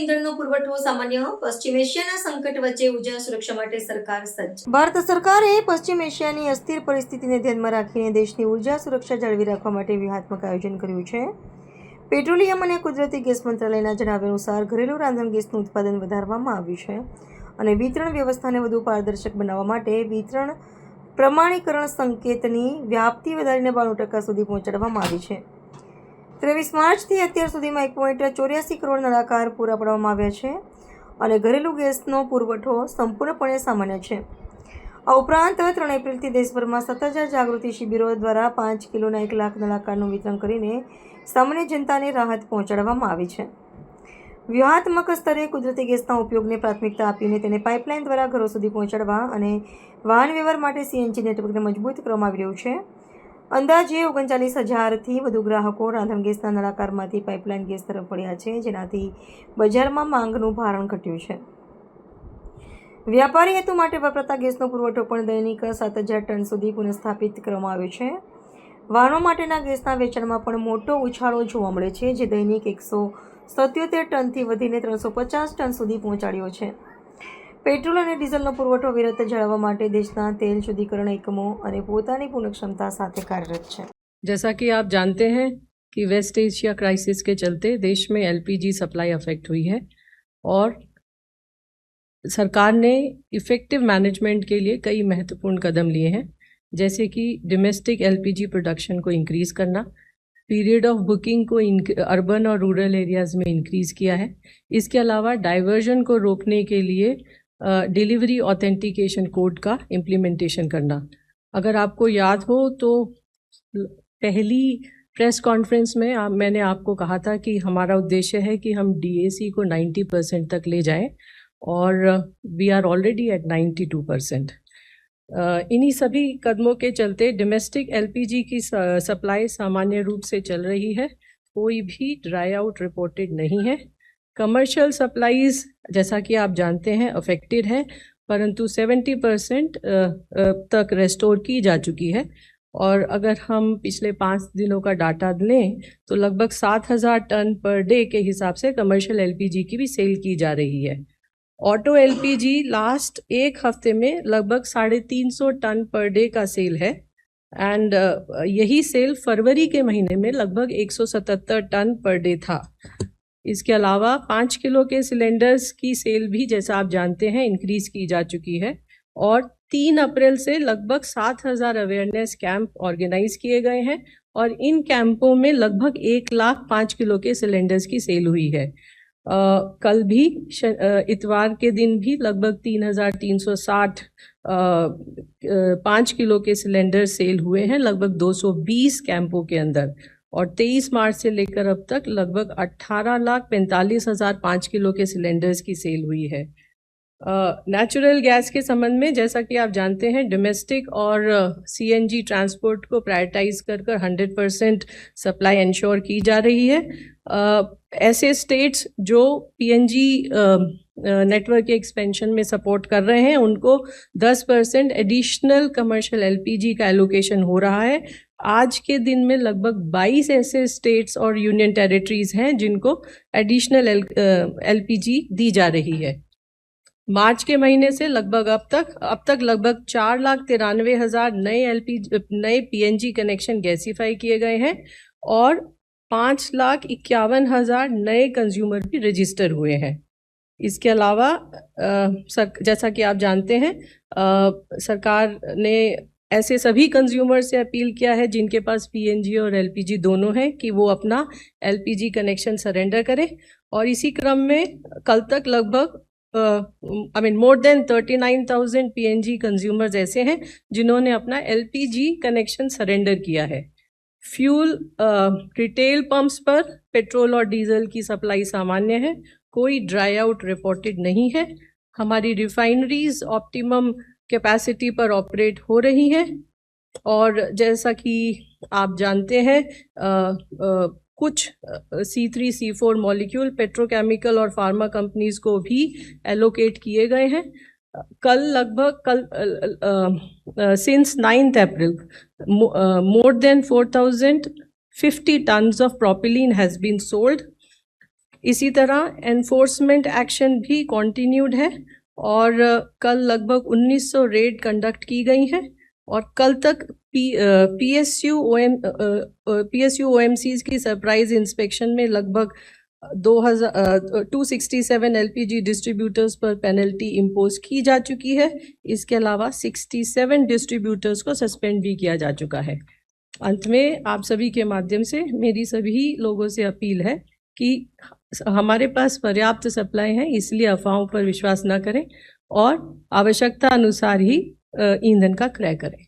ઈંધણનો પુરવઠો સામાન્ય પશ્ચિમ એશિયાના સંકટ વચ્ચે ઉર્જા સુરક્ષા માટે સરકાર સજ્જ ભારત સરકારે પશ્ચિમ એશિયાની અસ્થિર પરિસ્થિતિને ધ્યાનમાં રાખીને દેશની ઉર્જા સુરક્ષા જાળવી રાખવા માટે વ્યૂહાત્મક આયોજન કર્યું છે। પેટ્રોલિયમ અને કુદરતી ગેસ મંત્રાલયના જણાવ્યા અનુસાર ઘરેલું રાંધણ ગેસનું ઉત્પાદન વધારવામાં આવ્યું છે અને વિતરણ વ્યવસ્થાને વધુ પારદર્શક બનાવવા માટે વિતરણ પ્રમાણીકરણ સંકેતની વ્યાપ્તિ વધારીને 92% સુધી પહોંચાડવામાં આવી છે। 23 માર્ચથી અત્યાર સુધીમાં 1.84 કરોડ નળાકાર પૂરા પાડવામાં આવ્યા છે અને ઘરેલું ગેસનો પુરવઠો સંપૂર્ણપણે સામાન્ય છે। આ ઉપરાંત 3 એપ્રિલથી દેશભરમાં 70,000 જાગૃતિ શિબિરો દ્વારા 5 કિલોના 1 લાખ નળાકારનું વિતરણ કરીને સામાન્ય જનતાને રાહત પહોંચાડવામાં આવી છે। વ્યૂહાત્મક સ્તરે કુદરતી ગેસના ઉપયોગને પ્રાથમિકતા આપીને તેને પાઇપલાઇન દ્વારા ઘરો સુધી પહોંચાડવા અને વાહન વ્યવહાર માટે સીએનજી નેટવર્કને મજબૂત કરવામાં આવી રહ્યું છે। અંદાજે 39,000થી વધુ ગ્રાહકો રાંધણ ગેસના નળાકારમાંથી પાઇપલાઇન ગેસ તરફ વળ્યા છે, જેનાથી બજારમાં માંગનું ભારણ ઘટ્યું છે। વ્યાપારી હેતુ માટે વપરાતા ગેસનો પુરવઠો પણ દૈનિક 7,000 ટન સુધી પુનઃસ્થાપિત કરવામાં આવ્યો છે। વાહનો માટેના ગેસના વેચાણમાં પણ મોટો ઉછાળો જોવા મળે છે, જે દૈનિક 177 ટનથી વધીને 350 ટન સુધી પહોંચાડ્યો છે। પેટ્રોલ અને ડીઝલનો પુરવઠો વિરત જાળવવા માટે દેશના તેલ શુદ્ધિકરણ એકમો અને પોતાની પૂર્ણક્ષમતા સાથે કાર્યરત છે। जैसा कि आप जानते हैं कि वेस्ट एशिया क्राइसिस के चलते देश में एलपीजी सप्लाई अफेक्ट हुई है और सरकार ने इफ़ेक्टिव मैनेजमेंट के लिए कई महत्वपूर्ण कदम लिए हैं, जैसे कि डोमेस्टिक एलपीजी प्रोडक्शन को इंक्रीज़ करना, पीरियड ऑफ बुकिंग को अर्बन और रूरल एरियाज़ में इंक्रीज़ किया है। इसके अलावा डाइवर्जन को रोकने के लिए डिलीवरी ऑथेंटिकेशन कोड का इम्प्लीमेंटेशन करना। अगर आपको याद हो तो पहली प्रेस कॉन्फ्रेंस में मैंने आपको कहा था कि हमारा उद्देश्य है कि हम डीएसी को 90% तक ले जाएं और वी आर ऑलरेडी एट 92%। इन्हीं सभी कदमों के चलते डोमेस्टिक एलपीजी की सप्लाई सामान्य रूप से चल रही है, कोई भी ड्राई आउट रिपोर्टेड नहीं है। कमर्शियल सप्लाईज जैसा कि आप जानते हैं अफेक्टेड है, परंतु 70% तक रेस्टोर की जा चुकी है। और अगर हम पिछले 5 दिनों का डाटा लें तो लगभग 7,000 टन पर डे के हिसाब से कमर्शियल एलपीजी की भी सेल की जा रही है। ऑटो एलपीजी लास्ट एक हफ्ते में लगभग 350 टन पर डे का सेल है एंड यही सेल फरवरी के महीने में लगभग 177 टन पर डे था। इसके अलावा 5 किलो के सिलेंडर्स की सेल भी जैसा आप जानते हैं इंक्रीज़ की जा चुकी है और 3 अप्रैल से लगभग 7,000 अवेयरनेस कैंप ऑर्गेनाइज किए गए हैं और इन कैंपों में लगभग 1 लाख 5 किलो के सिलेंडर्स की सेल हुई है। कल भी इतवार के दिन भी लगभग 3,360 5 किलो के सिलेंडर सेल हुए हैं लगभग 220 कैंपों के अंदर और 23 मार्च से लेकर अब तक लगभग 18,45,000 5 किलो के सिलेंडर्स की सेल हुई है। नेचुरल गैस के संबंध में जैसा कि आप जानते हैं डोमेस्टिक और सीएनजी ट्रांसपोर्ट को प्रायोरिटाइज कर 100% सप्लाई इंश्योर की जा रही है। ऐसे स्टेट्स जो पीएनजी नेटवर्क के एक्सपेंशन में सपोर्ट कर रहे हैं उनको 10% एडिशनल कमर्शियल एलपीजी का एलोकेशन हो रहा है। आज के दिन में लगभग 22 ऐसे स्टेट्स और यूनियन टेरिटरीज हैं जिनको एडिशनल एलपीजी दी जा रही है। मार्च के महीने से लगभग अब तक लगभग 4,93,000 नए पीएनजी कनेक्शन गैसीफाई किए गए हैं और 5,51,000 नए कंज्यूमर भी रजिस्टर हुए हैं। इसके अलावा जैसा कि आप जानते हैं सरकार ने ऐसे सभी कंज्यूमर से अपील किया है जिनके पास पीएनजी और एलपीजी दोनों हैं कि वो अपना एलपीजी कनेक्शन सरेंडर करें और इसी क्रम में कल तक लगभग मोर देन 39,000 पीएनजी कंज्यूमर्स ऐसे हैं जिन्होंने अपना एलपीजी कनेक्शन सरेंडर किया है। फ्यूल रिटेल पंप्स पर पेट्रोल और डीजल की सप्लाई सामान्य है, कोई ड्राई आउट रिपोर्टेड नहीं है। हमारी रिफाइनरीज ऑप्टिमम कैपेसिटी पर ऑपरेट हो रही हैं और जैसा कि आप जानते हैं कुछ C3 C4 मॉलिक्यूल पेट्रोकेमिकल और फार्मा कंपनीज को भी एलोकेट किए गए हैं। Since 9th April more than 4,050 tons of propylene has been sold इसी तरह एनफोर्समेंट एक्शन भी कंटिन्यूड है और कल लगभग 1900 रेड कंडक्ट की गई हैं और कल तक PSU OMCs की सरप्राइज इंस्पेक्शन में लगभग 267 LPG डिस्ट्रीब्यूटर्स पर पेनल्टी इम्पोज की जा चुकी है। इसके अलावा 67 डिस्ट्रीब्यूटर्स को सस्पेंड भी किया जा चुका है। अंत में आप सभी के माध्यम से मेरी सभी लोगों से अपील है कि हमारे पास पर्याप्त सप्लाई है, इसलिए अफवाहों पर विश्वास न करें और आवश्यकता अनुसार ही ईंधन का क्रय करें।